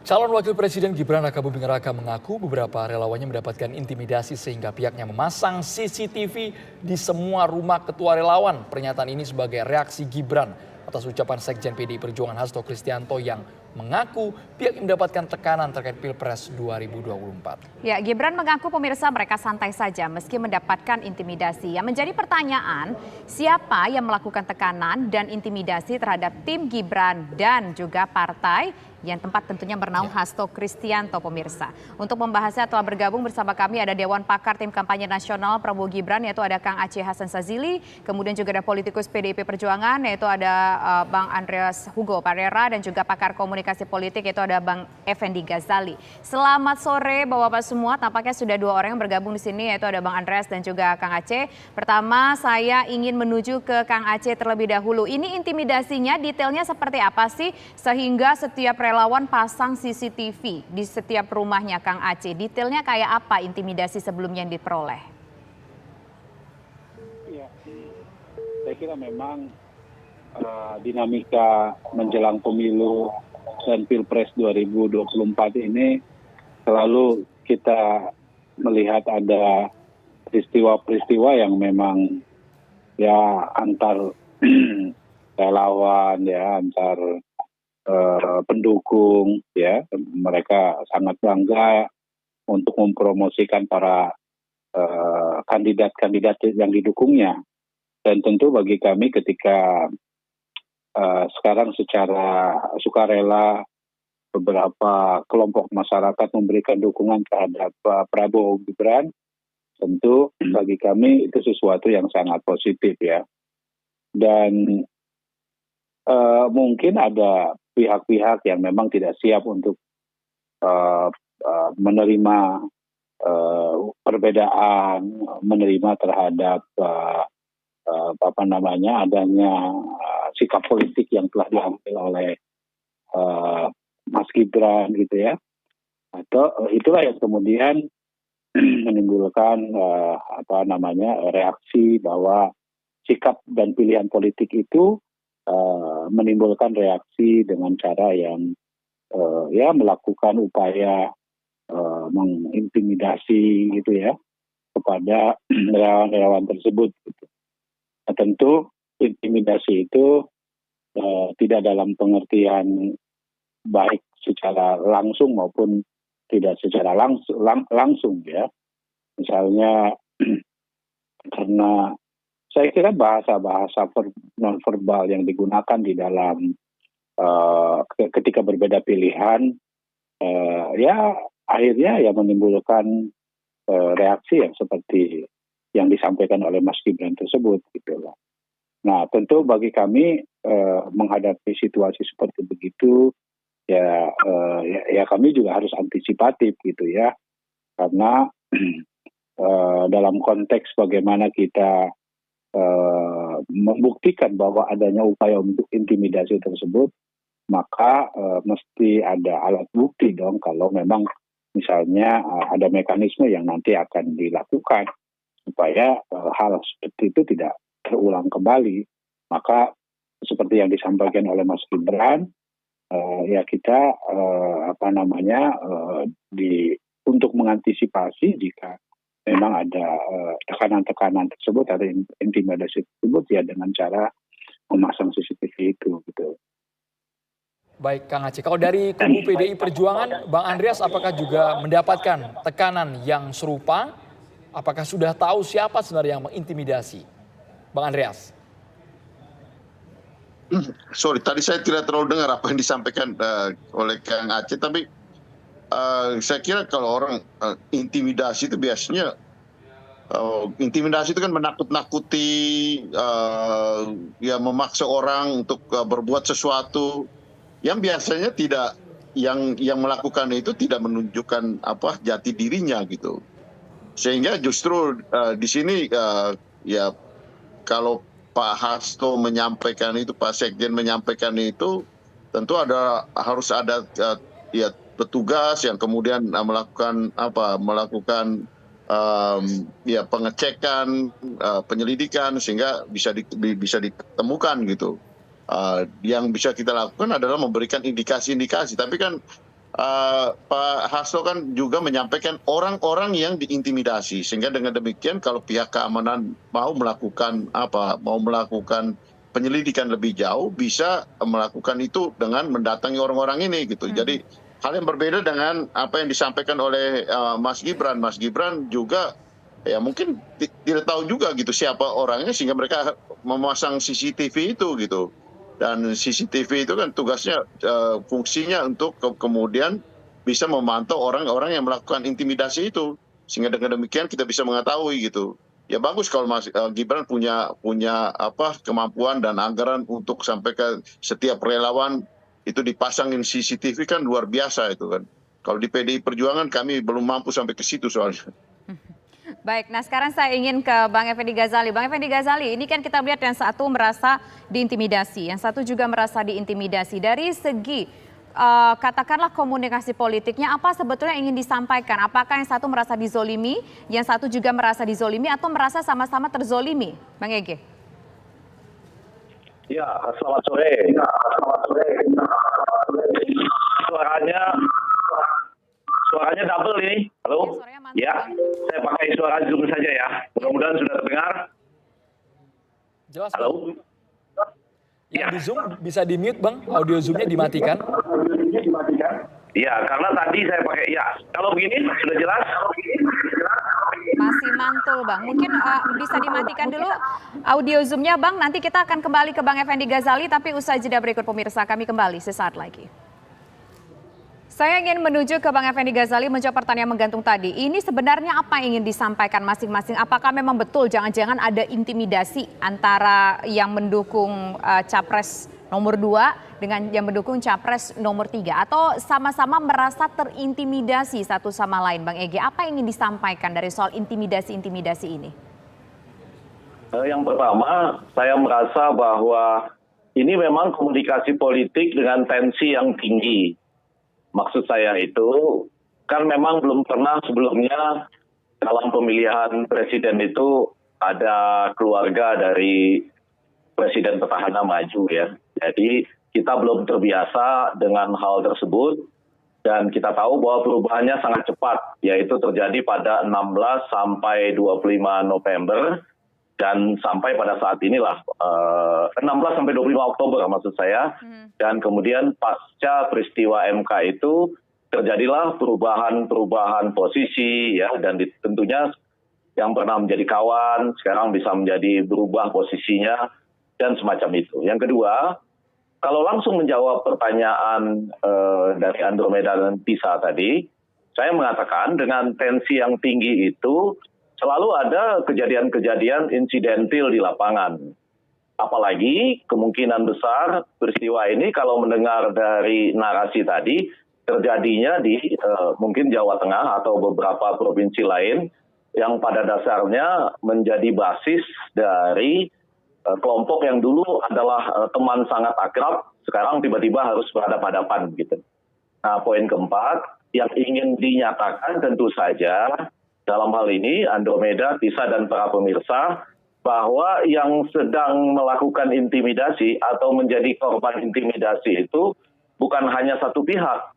Calon Wakil Presiden Gibran Rakabuming Raka mengaku beberapa relawannya mendapatkan intimidasi sehingga pihaknya memasang CCTV di semua rumah ketua relawan. Pernyataan ini sebagai reaksi Gibran atas ucapan Sekjen PDI Perjuangan Hasto Kristianto yang mengaku pihak mendapatkan tekanan terkait Pilpres 2024. Ya, Gibran mengaku pemirsa mereka santai saja meski mendapatkan intimidasi. Yang menjadi pertanyaan, siapa yang melakukan tekanan dan intimidasi terhadap tim Gibran dan juga partai yang tempat tentunya bernaung Hasto Kristianto pemirsa. Untuk membahasnya telah bergabung bersama kami ada Dewan Pakar Tim Kampanye Nasional Prabowo Gibran yaitu ada Kang Aceh Hasan Sazili, kemudian juga ada politikus PDIP Perjuangan yaitu ada Bang Andreas Hugo Parera dan juga pakar komunikasi politik yaitu ada Bang Effendi Ghazali. Selamat sore Bapak-bapak semua, tampaknya sudah dua orang yang bergabung di sini yaitu ada Bang Andreas dan juga Kang Aceh. Pertama saya ingin menuju ke Kang Aceh terlebih dahulu. Ini intimidasinya detailnya seperti apa sih sehingga setiap relawan pasang CCTV di setiap rumahnya Kang Aceh. Detailnya kayak apa intimidasi sebelumnya yang diperoleh? Ya, saya kira memang dinamika menjelang pemilu dan Pilpres 2024 ini selalu kita melihat ada peristiwa-peristiwa yang memang ya antar relawan ya antar pendukung ya, mereka sangat bangga untuk mempromosikan para kandidat-kandidat yang didukungnya. Dan tentu bagi kami ketika sekarang secara sukarela beberapa kelompok masyarakat memberikan dukungan terhadap Prabowo Gibran, tentu bagi kami itu sesuatu yang sangat positif ya. Dan mungkin ada pihak-pihak yang memang tidak siap untuk menerima perbedaan, menerima terhadap adanya sikap politik yang telah diambil oleh Mas Gibran gitu ya. Atau itulah yang kemudian menimbulkan reaksi bahwa sikap dan pilihan politik itu menimbulkan reaksi dengan cara yang melakukan upaya mengintimidasi gitu ya kepada relawan-relawan tersebut. Gitu. Nah, tentu intimidasi itu tidak dalam pengertian baik secara langsung maupun tidak secara langsung ya. Misalnya karena saya kira bahasa-bahasa non-verbal yang digunakan di dalam ketika berbeda pilihan, akhirnya ya menimbulkan reaksi yang seperti yang disampaikan oleh Mas Gibran tersebut gitu loh. Nah tentu bagi kami menghadapi situasi seperti begitu ya kami juga harus antisipatif gitu ya, karena dalam konteks bagaimana kita membuktikan bahwa adanya upaya untuk intimidasi tersebut, maka mesti ada alat bukti dong kalau memang misalnya ada mekanisme yang nanti akan dilakukan supaya hal seperti itu tidak terulang kembali. Maka seperti yang disampaikan oleh Mas Gibran, ya kita untuk mengantisipasi jika memang ada tekanan-tekanan tersebut, ada intimidasi tersebut ya dengan cara memasang CCTV itu gitu. Baik Kang Aceh, kalau dari kubu PDI Perjuangan, Bang Andreas apakah juga mendapatkan tekanan yang serupa? Apakah sudah tahu siapa sebenarnya yang mengintimidasi? Bang Andreas. Sorry, tadi saya tidak terlalu dengar apa yang disampaikan oleh Kang Aceh, tapi saya kira kalau orang intimidasi itu biasanya intimidasi itu kan menakut-nakuti, memaksa orang untuk berbuat sesuatu yang biasanya tidak, yang melakukan itu tidak menunjukkan jati dirinya gitu. Sehingga justru di sini ya kalau Pak Hasto menyampaikan itu, Pak Sekjen menyampaikan itu, tentu harus ada petugas yang kemudian melakukan pengecekan, penyelidikan sehingga bisa ditemukan gitu. Yang bisa kita lakukan adalah memberikan indikasi-indikasi. Tapi kan Pak Hasto kan juga menyampaikan orang-orang yang diintimidasi, sehingga dengan demikian kalau pihak keamanan mau melakukan penyelidikan lebih jauh, bisa melakukan itu dengan mendatangi orang-orang ini gitu. Jadi hal yang berbeda dengan apa yang disampaikan oleh Mas Gibran. Mas Gibran juga ya mungkin tidak tahu juga gitu siapa orangnya, sehingga mereka memasang CCTV itu gitu. Dan CCTV itu kan tugasnya, fungsinya untuk kemudian bisa memantau orang-orang yang melakukan intimidasi itu, sehingga dengan demikian kita bisa mengetahui gitu. Ya bagus kalau Mas Gibran punya kemampuan dan anggaran untuk sampai ke setiap relawan itu dipasangin CCTV, kan luar biasa itu kan. Kalau di PDI Perjuangan kami belum mampu sampai ke situ soalnya. Baik, nah sekarang saya ingin ke Bang Effendi Ghazali. Bang Effendi Ghazali, ini kan kita lihat yang satu merasa diintimidasi, yang satu juga merasa diintimidasi. Dari segi katakanlah komunikasi politiknya, apa sebetulnya ingin disampaikan? Apakah yang satu merasa dizolimi, yang satu juga merasa dizolimi, atau merasa sama-sama terzolimi? Bang Ege. Ya, selamat sore. Suaranya double ini. Halo? Ya, saya pakai suara Zoom saja ya. Mudah-mudahan sudah terdengar. Jelas. Halo? Yang Ya. di Zoom bisa di-mute, Bang. Audio Zoom-nya dimatikan. Ya, karena tadi saya pakai, ya. Kalau begini, sudah jelas? Masih mantul, Bang. Mungkin bisa dimatikan dulu audio Zoom-nya, Bang. Nanti kita akan kembali ke Bang Effendi Ghazali, tapi usai jeda berikut pemirsa, kami kembali sesaat lagi. Saya ingin menuju ke Bang Effendi Ghazali menjawab pertanyaan menggantung tadi. Ini sebenarnya apa yang ingin disampaikan masing-masing? Apakah memang betul jangan-jangan ada intimidasi antara yang mendukung Capres nomor 2 dengan yang mendukung Capres nomor 3? Atau sama-sama merasa terintimidasi satu sama lain, Bang Ege? Apa yang ingin disampaikan dari soal intimidasi-intimidasi ini? Yang pertama, saya merasa bahwa ini memang komunikasi politik dengan tensi yang tinggi. Maksud saya itu, kan memang belum pernah sebelumnya dalam pemilihan presiden itu ada keluarga dari presiden petahana maju ya. Jadi kita belum terbiasa dengan hal tersebut, dan kita tahu bahwa perubahannya sangat cepat, yaitu terjadi pada 16 sampai 25 November, dan sampai pada saat inilah 16 sampai 25 Oktober maksud saya. Dan kemudian pasca peristiwa MK itu terjadilah perubahan posisi ya, dan tentunya yang pernah menjadi kawan sekarang bisa menjadi berubah posisinya dan semacam itu. Yang kedua, kalau langsung menjawab pertanyaan dari Andromeda dan Tisa tadi, saya mengatakan dengan tensi yang tinggi itu selalu ada kejadian-kejadian insidentil di lapangan. Apalagi kemungkinan besar peristiwa ini kalau mendengar dari narasi tadi terjadinya di mungkin Jawa Tengah atau beberapa provinsi lain yang pada dasarnya menjadi basis dari kelompok yang dulu adalah teman sangat akrab, sekarang tiba-tiba harus berhadapan-hadapan gitu. Nah, poin keempat yang ingin dinyatakan tentu saja dalam hal ini Andromeda, Tisa, dan para pemirsa, bahwa yang sedang melakukan intimidasi atau menjadi korban intimidasi itu bukan hanya satu pihak.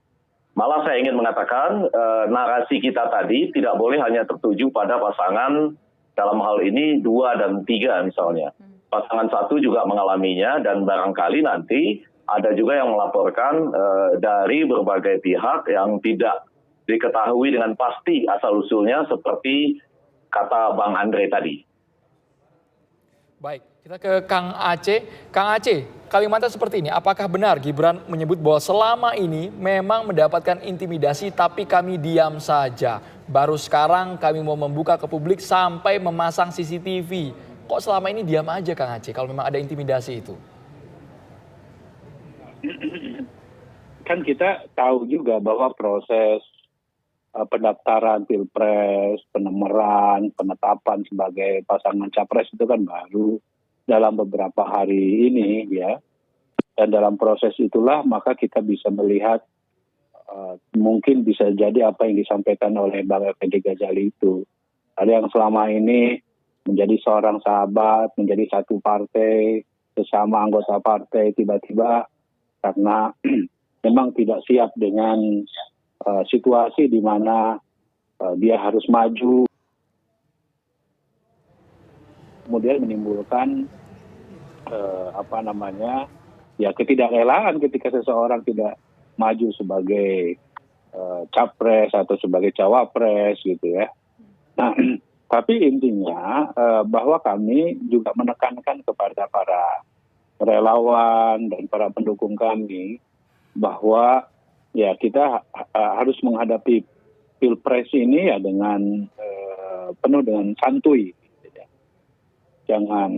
Malah saya ingin mengatakan narasi kita tadi tidak boleh hanya tertuju pada pasangan dalam hal ini 2 dan 3 misalnya. Pasangan 1 juga mengalaminya, dan barangkali nanti ada juga yang melaporkan dari berbagai pihak yang tidak diketahui dengan pasti asal-usulnya seperti kata Bang Andre tadi. Baik, kita ke Kang Aceh. Kang Aceh, kalimatnya seperti ini. Apakah benar Gibran menyebut bahwa selama ini memang mendapatkan intimidasi tapi kami diam saja? Baru sekarang kami mau membuka ke publik sampai memasang CCTV. Kok selama ini diam aja Kang Aceh kalau memang ada intimidasi itu? Kan kita tahu juga bahwa proses pendaftaran pilpres, penemeran, penetapan sebagai pasangan capres itu kan baru dalam beberapa hari ini ya. Dan dalam proses itulah maka kita bisa melihat mungkin bisa jadi apa yang disampaikan oleh Bang Effendi Ghazali itu. Ada yang selama ini menjadi seorang sahabat, menjadi satu partai, sesama anggota partai, tiba-tiba karena memang tidak siap dengan situasi di mana dia harus maju, kemudian menimbulkan ketidakrelaan ketika seseorang tidak maju sebagai capres atau sebagai cawapres gitu ya. Nah, tapi intinya bahwa kami juga menekankan kepada para relawan dan para pendukung kami bahwa ya kita harus menghadapi pilpres ini ya dengan penuh dengan santuy. Gitu ya. Jangan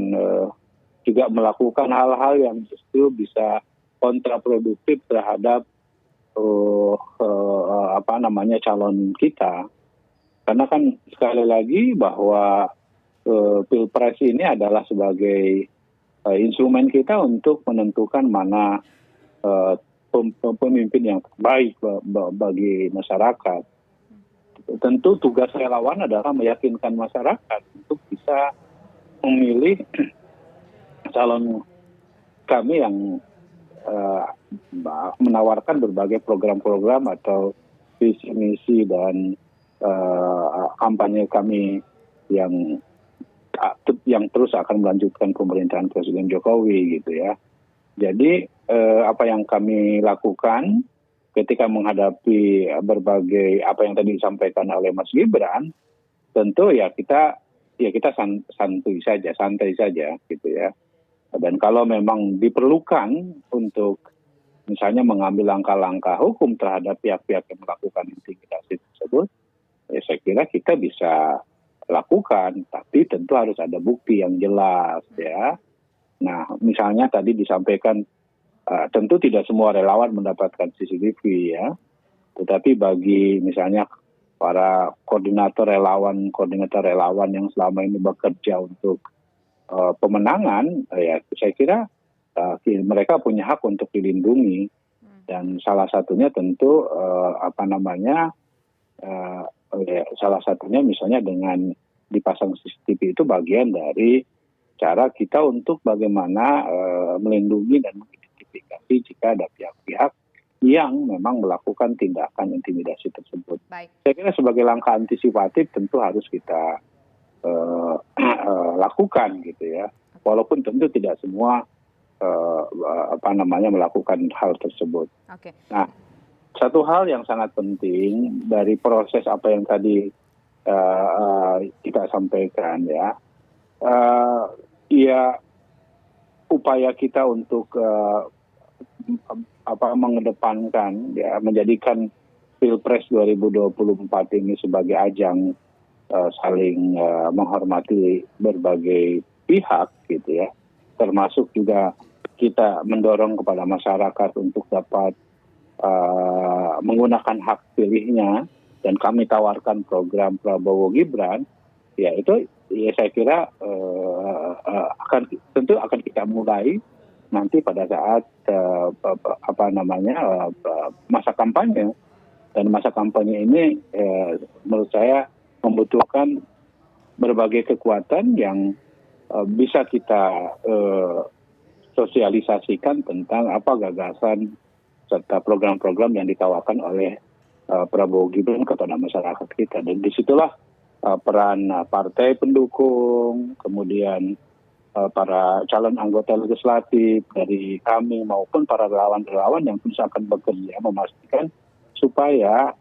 juga melakukan hal-hal yang justru bisa kontraproduktif terhadap calon kita. Karena kan sekali lagi bahwa pilpres ini adalah sebagai instrumen kita untuk menentukan mana pemimpin yang terbaik bagi masyarakat. Tentu tugas relawan adalah meyakinkan masyarakat untuk bisa memilih calon kami yang menawarkan berbagai program-program atau visi misi dan kampanye kami yang terus akan melanjutkan pemerintahan Presiden Jokowi gitu ya. Jadi apa yang kami lakukan ketika menghadapi berbagai apa yang tadi disampaikan oleh Mas Gibran, tentu ya kita santai saja gitu ya. Dan kalau memang diperlukan untuk misalnya mengambil langkah-langkah hukum terhadap pihak-pihak yang melakukan intimidasi tersebut, ya saya kira kita bisa lakukan, tapi tentu harus ada bukti yang jelas ya. Nah, misalnya tadi disampaikan tentu tidak semua relawan mendapatkan CCTV ya, tetapi bagi misalnya para koordinator relawan yang selama ini bekerja untuk pemenangan, ya saya kira mereka punya hak untuk dilindungi, dan salah satunya tentu salah satunya misalnya dengan dipasang CCTV itu bagian dari cara kita untuk bagaimana melindungi dan mengidentifikasi jika ada pihak-pihak yang memang melakukan tindakan intimidasi tersebut. Baik. Saya kira sebagai langkah antisipatif tentu harus kita lakukan gitu ya, walaupun tentu tidak semua melakukan hal tersebut. Oke. Nah, satu hal yang sangat penting dari proses apa yang tadi kita sampaikan ya, upaya kita untuk mengedepankan ya, menjadikan Pilpres 2024 ini sebagai ajang saling menghormati berbagai pihak gitu ya, termasuk juga kita mendorong kepada masyarakat untuk dapat menggunakan hak pilihnya, dan kami tawarkan program Prabowo Gibran, ya itu ya saya kira tentu akan kita mulai nanti pada saat masa kampanye, dan masa kampanye ini menurut saya membutuhkan berbagai kekuatan yang bisa kita sosialisasikan tentang apa gagasan serta program-program yang ditawarkan oleh Prabowo Gibran kepada masyarakat kita. Dan disitulah peran partai pendukung, kemudian para calon anggota legislatif dari kami maupun para relawan-relawan yang terus akan bekerja memastikan supaya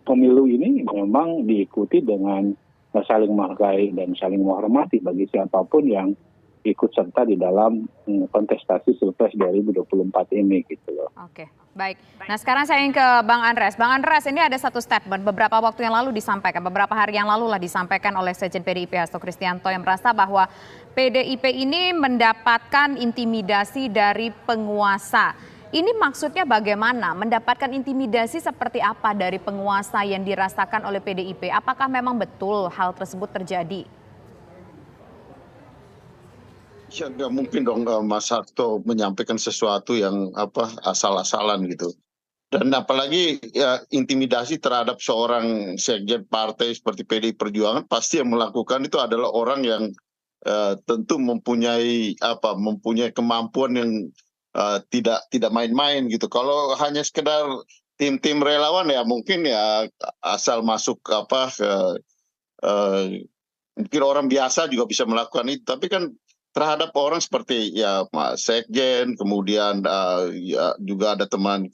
pemilu ini memang diikuti dengan saling menghargai dan saling menghormati bagi siapapun yang ikut serta di dalam kontestasi Pilpres 2024 ini gitu loh. Oke, baik. Nah sekarang saya ingin ke Bang Andreas. Bang Andreas, ini ada satu statement beberapa waktu yang lalu disampaikan, beberapa hari yang lalu lah disampaikan oleh Sekjen PDIP Hasto Kristianto yang merasa bahwa PDIP ini mendapatkan intimidasi dari penguasa. Ini maksudnya bagaimana? Mendapatkan intimidasi seperti apa dari penguasa yang dirasakan oleh PDIP? Apakah memang betul hal tersebut terjadi? Ya nggak mungkin dong Mas Hasto menyampaikan sesuatu yang asal-asalan gitu. Dan apalagi ya, intimidasi terhadap seorang sekjen partai seperti PDI Perjuangan, pasti yang melakukan itu adalah orang yang tentu mempunyai kemampuan yang tidak main-main gitu. Kalau hanya sekedar tim-tim relawan ya mungkin ya asal masuk mungkin orang biasa juga bisa melakukan itu. Tapi kan terhadap orang seperti ya Pak Sekjen, kemudian ya, juga ada teman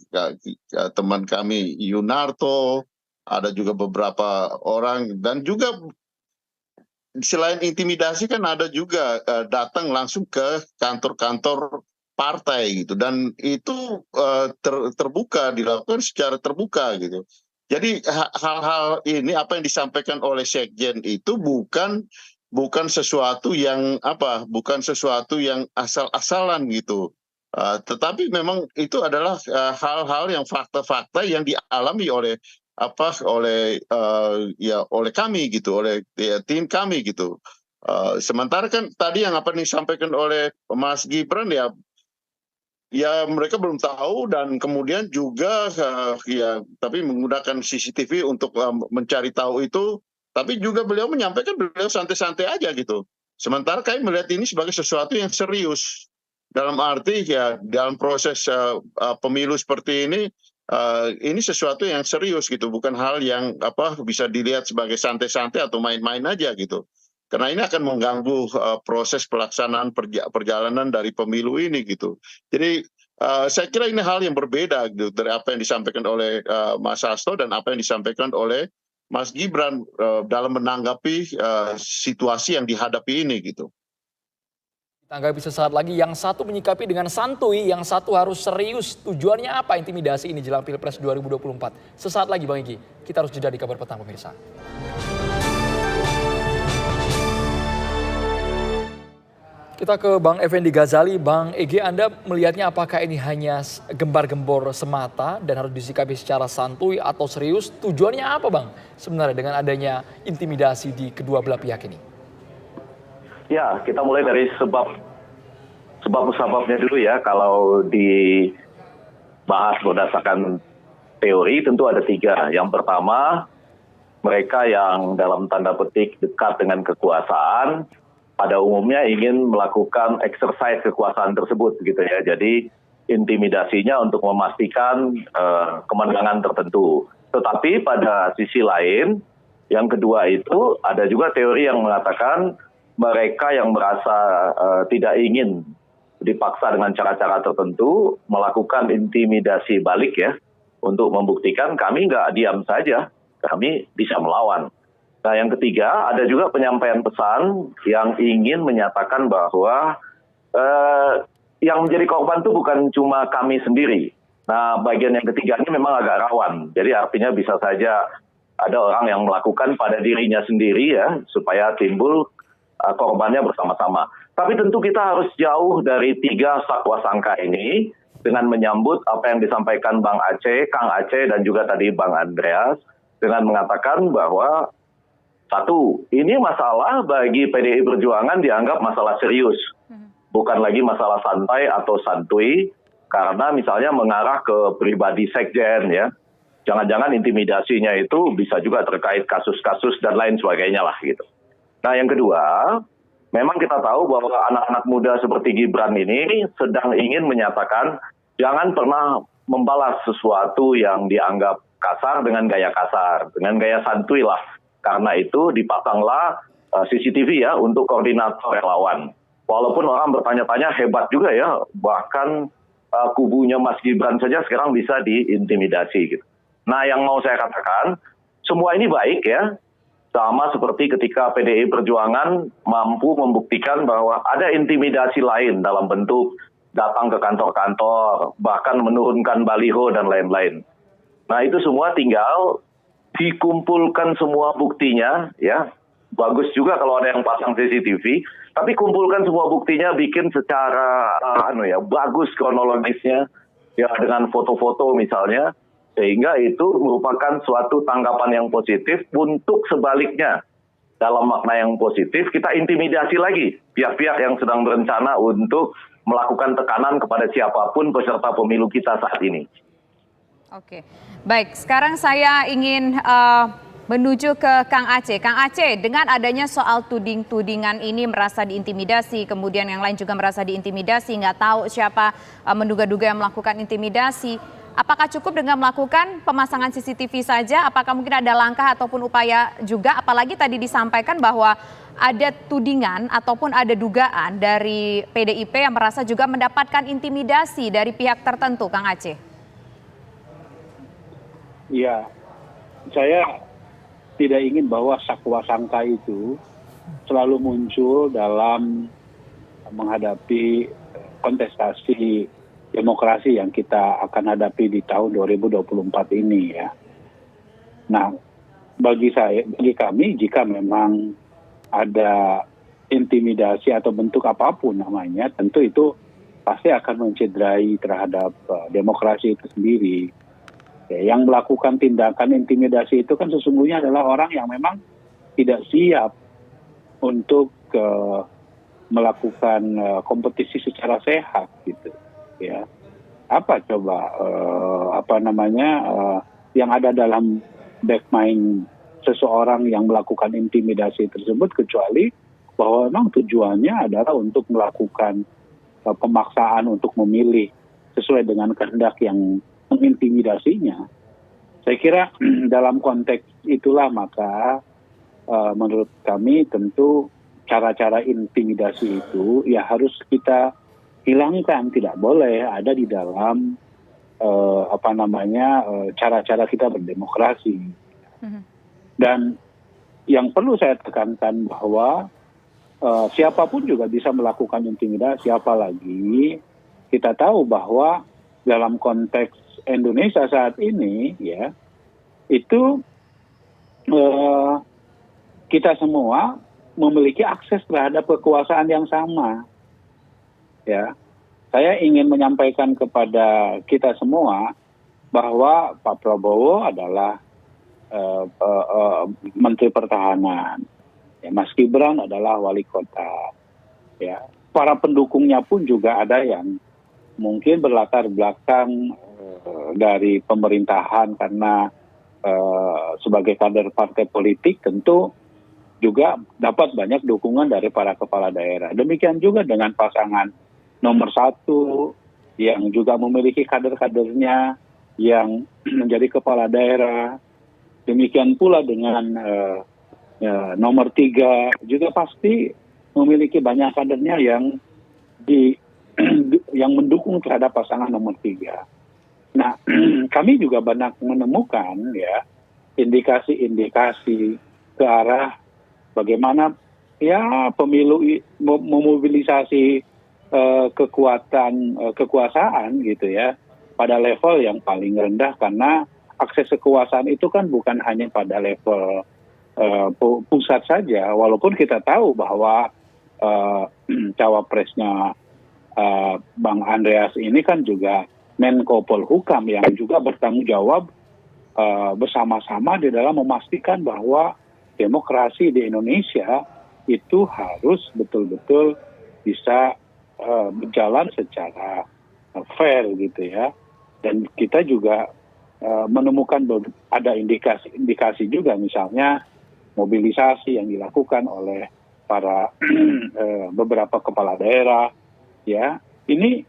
kami Yunarto, ada juga beberapa orang, dan juga selain intimidasi kan ada juga datang langsung ke kantor-kantor partai gitu, dan itu terbuka, dilakukan secara terbuka gitu. Jadi hal-hal ini apa yang disampaikan oleh Sekjen itu bukan sesuatu yang asal-asalan gitu. Tetapi memang itu adalah hal-hal yang fakta-fakta yang dialami oleh oleh kami gitu, oleh tim kami gitu. Sementara kan tadi yang apa disampaikan oleh Mas Gibran ya mereka belum tahu, dan kemudian juga tapi menggunakan CCTV untuk mencari tahu itu, tapi juga beliau menyampaikan beliau santai-santai aja gitu. Sementara kami melihat ini sebagai sesuatu yang serius, dalam arti ya dalam proses pemilu seperti ini sesuatu yang serius gitu, bukan hal yang bisa dilihat sebagai santai-santai atau main-main aja gitu. Karena ini akan mengganggu proses pelaksanaan perjalanan dari pemilu ini gitu. Jadi saya kira ini hal yang berbeda gitu, dari apa yang disampaikan oleh Mas Hasto dan apa yang disampaikan oleh Mas Gibran dalam menanggapi situasi yang dihadapi ini gitu. Tanggapi sesaat lagi, yang satu menyikapi dengan santuy, yang satu harus serius. Tujuannya apa intimidasi ini jelang Pilpres 2024? Sesaat lagi Bang Egy, kita harus jeda di Kabar Petang pemirsa. Kita ke Bang Effendi Ghazali. Bang Egy, Anda melihatnya apakah ini hanya gembar-gembor semata dan harus disikapi secara santuy atau serius? Tujuannya apa Bang sebenarnya dengan adanya intimidasi di kedua belah pihak ini? Ya, kita mulai dari sebab-sebabnya dulu ya. Kalau dibahas berdasarkan teori tentu ada 3. Yang pertama, mereka yang dalam tanda petik dekat dengan kekuasaan pada umumnya ingin melakukan exercise kekuasaan tersebut gitu ya. Jadi intimidasinya untuk memastikan kemenangan tertentu. Tetapi pada sisi lain, yang kedua itu ada juga teori yang mengatakan mereka yang merasa tidak ingin dipaksa dengan cara-cara tertentu melakukan intimidasi balik ya, untuk membuktikan kami nggak diam saja, kami bisa melawan. Nah yang ketiga ada juga penyampaian pesan yang ingin menyatakan bahwa yang menjadi korban itu bukan cuma kami sendiri. Nah bagian yang ketiga ini memang agak rawan. Jadi artinya bisa saja ada orang yang melakukan pada dirinya sendiri ya, supaya timbul korbannya bersama-sama. Tapi tentu kita harus jauh dari 3 sakwa sangka ini dengan menyambut apa yang disampaikan Bang Aceh, Kang Aceh dan juga tadi Bang Andreas dengan mengatakan bahwa satu, ini masalah bagi PDI Perjuangan dianggap masalah serius. Bukan lagi masalah santai atau santuy, karena misalnya mengarah ke pribadi sekjen ya. Jangan-jangan intimidasinya itu bisa juga terkait kasus-kasus dan lain sebagainya lah gitu. Nah yang kedua, memang kita tahu bahwa anak-anak muda seperti Gibran ini sedang ingin menyatakan jangan pernah membalas sesuatu yang dianggap kasar dengan gaya kasar, dengan gaya santuy lah. Karena itu dipasanglah CCTV ya untuk koordinator relawan. Walaupun orang bertanya-tanya hebat juga ya, bahkan kubunya Mas Gibran saja sekarang bisa diintimidasi gitu. Nah yang mau saya katakan, semua ini baik ya, sama seperti ketika PDI Perjuangan mampu membuktikan bahwa ada intimidasi lain dalam bentuk datang ke kantor-kantor, bahkan menurunkan baliho dan lain-lain. Nah itu semua tinggal dikumpulkan semua buktinya ya. Bagus juga kalau ada yang pasang CCTV, tapi kumpulkan semua buktinya, bikin secara bagus kronologisnya ya, dengan foto-foto misalnya, sehingga itu merupakan suatu tanggapan yang positif. Untuk sebaliknya, dalam makna yang positif, kita intimidasi lagi pihak-pihak yang sedang berencana untuk melakukan tekanan kepada siapapun peserta pemilu kita saat ini. Oke, baik. Sekarang saya ingin menuju ke Kang Aceh. Kang Aceh, dengan adanya soal tudingan ini merasa diintimidasi, kemudian yang lain juga merasa diintimidasi, nggak tahu siapa menduga-duga yang melakukan intimidasi. Apakah cukup dengan melakukan pemasangan CCTV saja? Apakah mungkin ada langkah ataupun upaya juga? Apalagi tadi disampaikan bahwa ada tudingan ataupun ada dugaan dari PDIP yang merasa juga mendapatkan intimidasi dari pihak tertentu, Kang Aceh. Ya, saya tidak ingin bahwa sakwa sangka itu selalu muncul dalam menghadapi kontestasi demokrasi yang kita akan hadapi di tahun 2024 ini ya. Nah, bagi kami jika memang ada intimidasi atau bentuk apapun namanya, tentu itu pasti akan mencederai terhadap demokrasi itu sendiri. Ya, yang melakukan tindakan intimidasi itu kan sesungguhnya adalah orang yang memang tidak siap untuk melakukan kompetisi secara sehat gitu. Ya, apa coba yang ada dalam back mind seseorang yang melakukan intimidasi tersebut, kecuali bahwa memang tujuannya adalah untuk melakukan pemaksaan untuk memilih sesuai dengan kehendak yang mengintimidasinya. Saya kira dalam konteks itulah maka menurut kami tentu cara-cara intimidasi itu ya harus kita hilangkan, tidak boleh ada di dalam cara-cara kita berdemokrasi. Dan yang perlu saya tekankan bahwa siapapun juga bisa melakukan intimidasi, apalagi kita tahu bahwa dalam konteks Indonesia saat ini ya itu kita semua memiliki akses terhadap kekuasaan yang sama. Ya, saya ingin menyampaikan kepada kita semua bahwa Pak Prabowo adalah Menteri Pertahanan, ya, Mas Gibran adalah wali kota, ya, para pendukungnya pun juga ada yang mungkin berlatar belakang dari pemerintahan karena sebagai kader partai politik tentu juga dapat banyak dukungan dari para kepala daerah. Demikian juga dengan pasangan nomor 1 yang juga memiliki kader-kadernya yang menjadi kepala daerah. Demikian pula dengan nomor 3 juga pasti memiliki banyak kadernya yang yang mendukung terhadap pasangan nomor 3. Nah, kami juga banyak menemukan ya indikasi-indikasi ke arah bagaimana ya pemilu memobilisasi kekuasaan gitu ya pada level yang paling rendah, karena akses kekuasaan itu kan bukan hanya pada level pusat saja, walaupun kita tahu bahwa cawapresnya Bang Andreas ini kan juga Menko Polhukam yang juga bertanggung jawab bersama-sama di dalam memastikan bahwa demokrasi di Indonesia itu harus betul-betul bisa berjalan secara fair gitu ya. Dan kita juga menemukan ada indikasi juga, misalnya mobilisasi yang dilakukan oleh para beberapa kepala daerah ya. Ini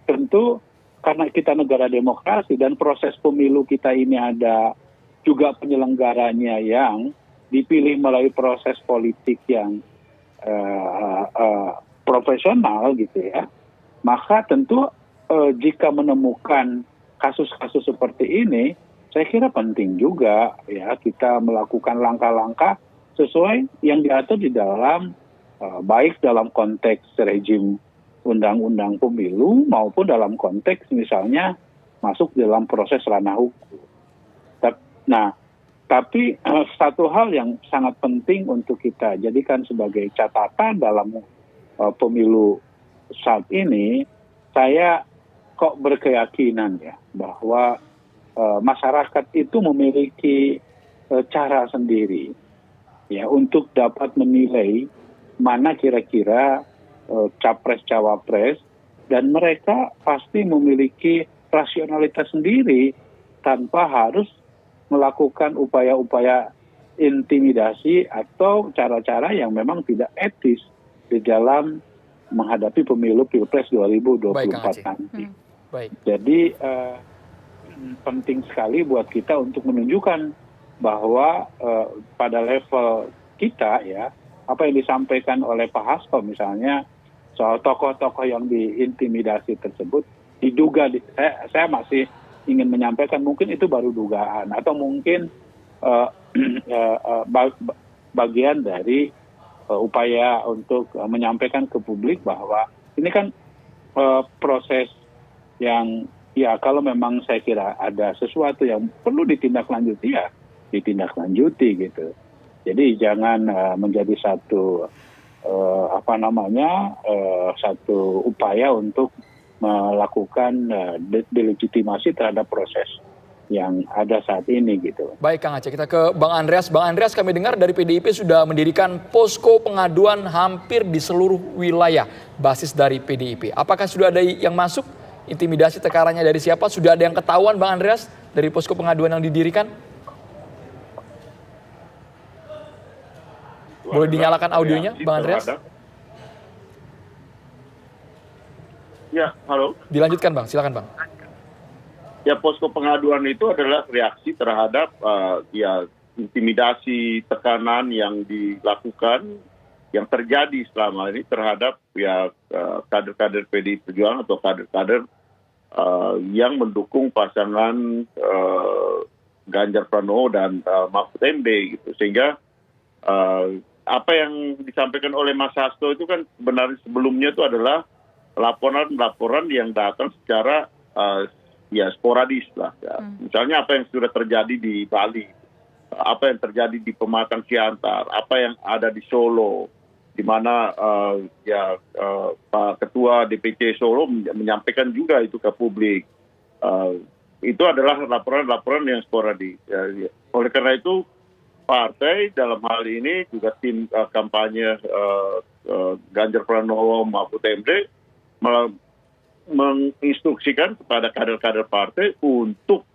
tentu karena kita negara demokrasi dan proses pemilu kita ini ada juga penyelenggaranya yang dipilih melalui proses politik yang profesional gitu ya, maka tentu jika menemukan kasus-kasus seperti ini, saya kira penting juga ya kita melakukan langkah-langkah sesuai yang diatur di dalam baik dalam konteks rejim undang-undang pemilu maupun dalam konteks misalnya masuk dalam proses ranah hukum. Nah, tapi satu hal yang sangat penting untuk kita jadikan sebagai catatan dalam pemilu saat ini, saya kok berkeyakinan ya bahwa masyarakat itu memiliki cara sendiri ya untuk dapat menilai mana kira-kira capres-cawapres, dan mereka pasti memiliki rasionalitas sendiri tanpa harus melakukan upaya-upaya intimidasi atau cara-cara yang memang tidak etis di dalam menghadapi pemilu Pilpres 2024 Baik, Kang Aceh. nanti. Baik. Jadi penting sekali buat kita untuk menunjukkan bahwa pada level kita ya, apa yang disampaikan oleh Pak Hasto misalnya soal tokoh-tokoh yang diintimidasi tersebut diduga, saya masih ingin menyampaikan mungkin itu baru dugaan atau mungkin bagian dari upaya untuk menyampaikan ke publik bahwa ini kan proses yang ya kalau memang saya kira ada sesuatu yang perlu ditindaklanjuti ya ditindaklanjuti gitu. Jadi jangan menjadi satu satu upaya untuk melakukan delegitimasi terhadap proses yang ada saat ini gitu. Baik, Kang Aceh, kita ke Bang Andreas. Bang Andreas, kami dengar dari PDIP sudah mendirikan posko pengaduan hampir di seluruh wilayah basis dari PDIP. Apakah sudah ada yang masuk? Intimidasi tekanannya dari siapa? Sudah ada yang ketahuan, Bang Andreas, dari posko pengaduan yang didirikan? Boleh dinyalakan audionya, Bang Andreas? Ya, halo. Dilanjutkan, Bang. Silakan, Bang. Ya, posko pengaduan itu adalah reaksi terhadap intimidasi, tekanan yang dilakukan, yang terjadi selama ini terhadap kader-kader PDI Perjuangan atau kader-kader yang mendukung pasangan Ganjar Pranowo dan Mahfud MD gitu. Sehingga apa yang disampaikan oleh Mas Hasto itu kan sebenarnya sebelumnya itu adalah laporan-laporan yang datang secara sporadis lah. Ya. Misalnya apa yang sudah terjadi di Bali, apa yang terjadi di Pematang Siantar, apa yang ada di Solo, di mana Pak Ketua DPC Solo menyampaikan juga itu ke publik. Itu adalah laporan-laporan yang sporadis. Oleh karena itu, partai dalam hal ini juga tim kampanye Ganjar Pranowo Mahfud MD menginstruksikan kepada kader-kader partai untuk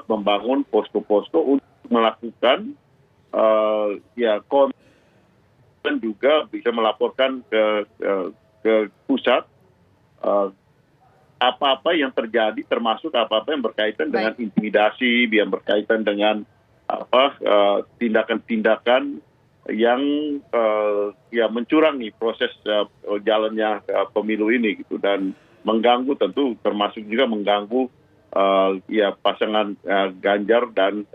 membangun posko-posko untuk melakukan dan juga bisa melaporkan ke pusat apa-apa yang terjadi, termasuk apa-apa yang berkaitan dengan intimidasi, yang berkaitan dengan tindakan-tindakan yang mencurangi proses jalannya pemilu ini gitu, dan mengganggu, tentu termasuk juga mengganggu pasangan Ganjar dan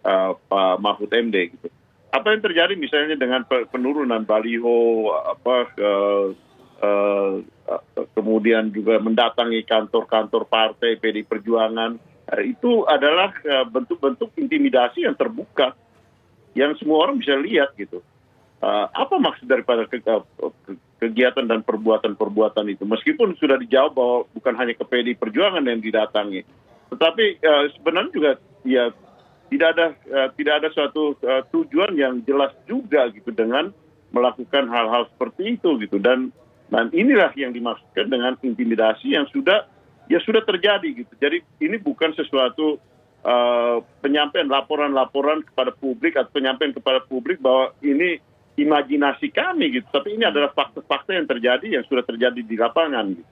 Pak Mahfud MD gitu. Apa yang terjadi misalnya dengan penurunan baliho, kemudian juga mendatangi kantor-kantor partai PDI Perjuangan, itu adalah bentuk-bentuk intimidasi yang terbuka, yang semua orang bisa lihat gitu. Apa maksud daripada kegiatan dan perbuatan-perbuatan itu? Meskipun sudah dijawab bahwa bukan hanya ke PDI Perjuangan yang didatangi, tetapi sebenarnya juga ya tidak ada suatu tujuan yang jelas juga gitu dengan melakukan hal-hal seperti itu gitu. Dan inilah yang dimaksudkan dengan intimidasi yang sudah terjadi gitu. Jadi ini bukan sesuatu penyampaian laporan-laporan kepada publik atau penyampaian kepada publik bahwa ini imajinasi kami gitu, tapi ini adalah fakta-fakta yang terjadi, yang sudah terjadi di lapangan gitu.